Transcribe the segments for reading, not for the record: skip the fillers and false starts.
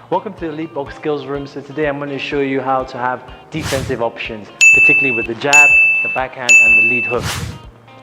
Welcome to the Elite Box Skills Room. So today I'm going to show you how to have defensive options, particularly with the jab, the backhand and the lead hook.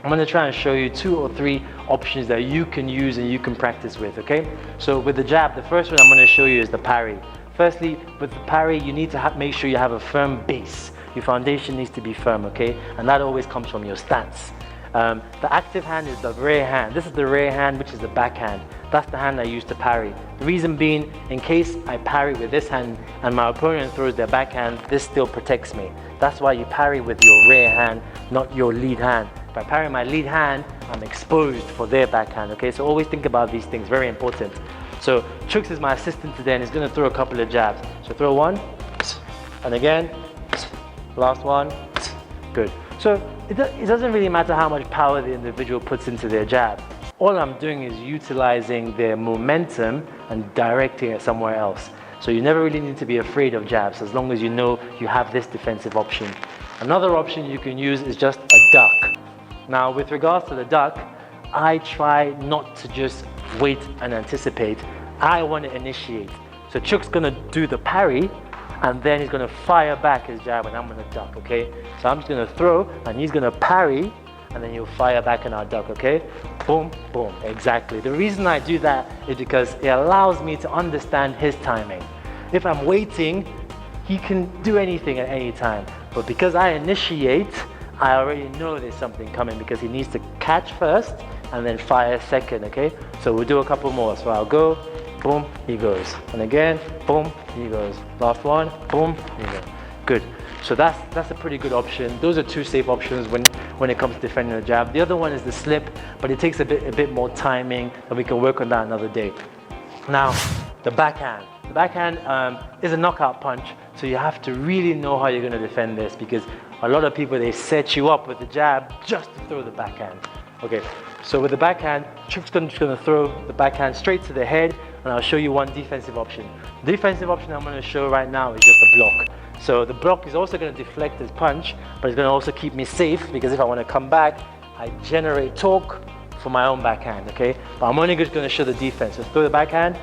I'm going to try and show you 2 or 3 options that you can use and you can practice with, okay? So with the jab, the first one I'm going to show you is the parry. Firstly, with the parry, you need to make sure you have a firm base. Your foundation needs to be firm, okay? And that always comes from your stance. The active hand is the rear hand. This is the rear hand, which is the backhand. That's the hand I use to parry. The reason being, in case I parry with this hand and my opponent throws their backhand, this still protects me. That's why you parry with your rear hand, not your lead hand. If I parry my lead hand, I'm exposed for their backhand, okay? So always think about these things, very important. So Chooks is my assistant today and he's gonna throw a couple of jabs. So throw one, and again, last one, good. So it doesn't really matter how much power the individual puts into their jab. All I'm doing is utilizing their momentum and directing it somewhere else. So you never really need to be afraid of jabs as long as you know you have this defensive option. Another option you can use is just a duck. Now with regards to the duck, I try not to just wait and anticipate. I want to initiate. So Chook's gonna do the parry and then he's gonna fire back his jab and I'm gonna duck, okay? So I'm just gonna throw and he's gonna parry and then he'll fire back and I'll duck, okay? Boom, boom, exactly. The reason I do that is because it allows me to understand his timing. If I'm waiting, he can do anything at any time. But because I initiate, I already know there's something coming because he needs to catch first and then fire second, okay? So we'll do a couple more. So I'll go, boom, he goes. And again, boom, he goes. Last one, boom, he goes. Good. So that's a pretty good option. Those are 2 safe options when it comes to defending the jab. The other one is the slip, but it takes a bit more timing, and we can work on that another day. Now, the backhand. The backhand is a knockout punch, so you have to really know how you're going to defend this because a lot of people, they set you up with the jab just to throw the backhand. Okay, so with the backhand, Chook's going to throw the backhand straight to the head, and I'll show you one defensive option. The defensive option I'm going to show right now is just a block. So the block is also going to deflect his punch, but it's going to also keep me safe because if I want to come back, I generate torque for my own backhand, okay? But I'm only just going to show the defense. So throw the backhand,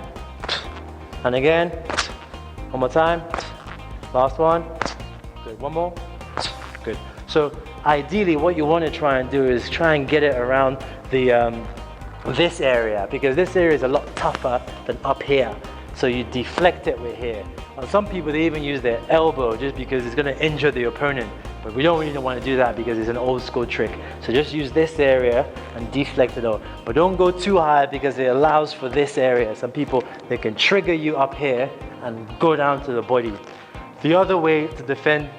and again, one more time, last one, good, one more, good. So ideally what you want to try and do is try and get it around the this area because this area is a lot tougher than up here. So you deflect it with here. And some people, they even use their elbow just because it's going to injure the opponent. But we don't really want to do that because it's an old school trick. So just use this area and deflect it out. But don't go too high because it allows for this area. Some people, they can trigger you up here and go down to the body. The other way to defend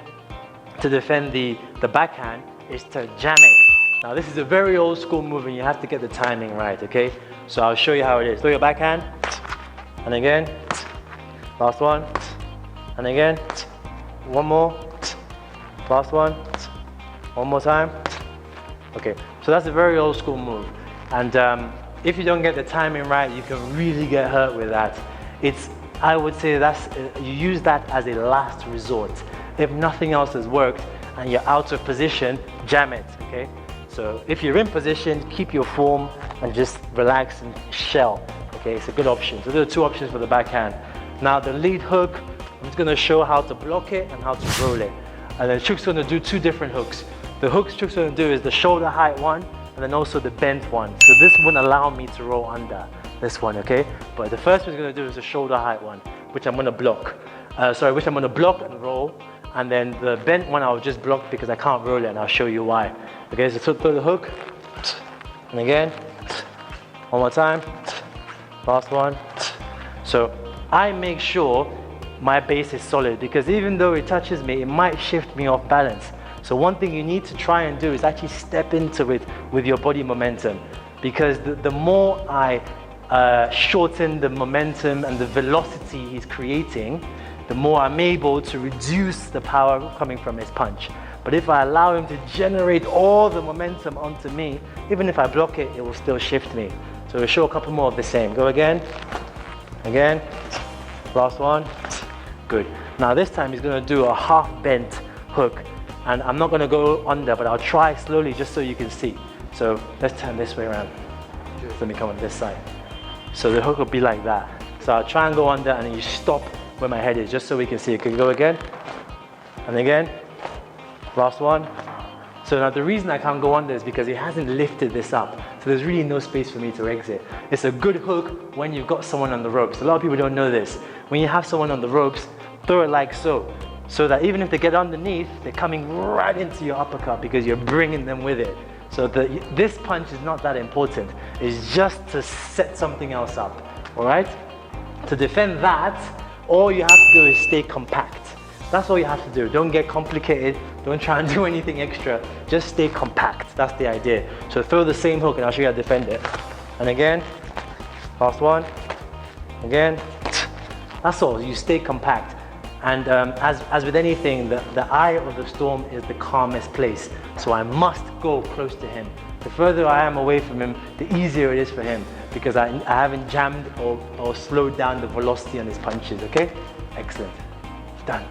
the backhand is to jam it. Now this is a very old school move and you have to get the timing right, okay? So I'll show you how it is. Throw your backhand, and again, last one, and again, one more, last one more time. Okay, so that's a very old school move. And if you don't get the timing right, you can really get hurt with that. I would say you use that as a last resort. If nothing else has worked and you're out of position, jam it, okay? So if you're in position, keep your form and just relax and shell, okay? It's a good option. So there are 2 options for the backhand. Now the lead hook, I'm just gonna show how to block it and how to roll it. And then Chook's gonna do 2 different hooks. The hooks Chook's gonna do is the shoulder height one and then also the bent one. So this won't allow me to roll under this one, okay? But the first one he's gonna do is the shoulder height one, which I'm gonna block. Which I'm gonna block and roll. And then the bent one I'll just block because I can't roll it and I'll show you why. Okay, so throw the hook, and again, one more time, last one. So I make sure my base is solid because even though it touches me, it might shift me off balance. So one thing you need to try and do is actually step into it with your body momentum because the more I shorten the momentum and the velocity he's creating, the more I'm able to reduce the power coming from his punch. But if I allow him to generate all the momentum onto me, even if I block it, it will still shift me. So we'll show a couple more of the same. Go again, last one, good. Now this time he's gonna do a half bent hook and I'm not gonna go under, but I'll try slowly just so you can see. So let's turn this way around. Let me come on this side. So the hook will be like that. So I'll try and go under and then you stop where my head is, just so we can see it. Can you go again? And again. Last one. So now the reason I can't go under is because he hasn't lifted this up. So there's really no space for me to exit. It's a good hook when you've got someone on the ropes. A lot of people don't know this. When you have someone on the ropes, throw it like so. So that even if they get underneath, they're coming right into your uppercut because you're bringing them with it. So this punch is not that important. It's just to set something else up, all right? To defend that, all you have to do is stay compact. That's all you have to do. Don't get complicated. Don't try and do anything extra. Just stay compact. That's the idea. So throw the same hook and I'll show you how to defend it. And again, last one. Again. That's all. You stay compact. And as with anything, the eye of the storm is the calmest place. So I must go close to him. The further I am away from him, the easier it is for him because I haven't jammed or slowed down the velocity on his punches, okay? Excellent. Done.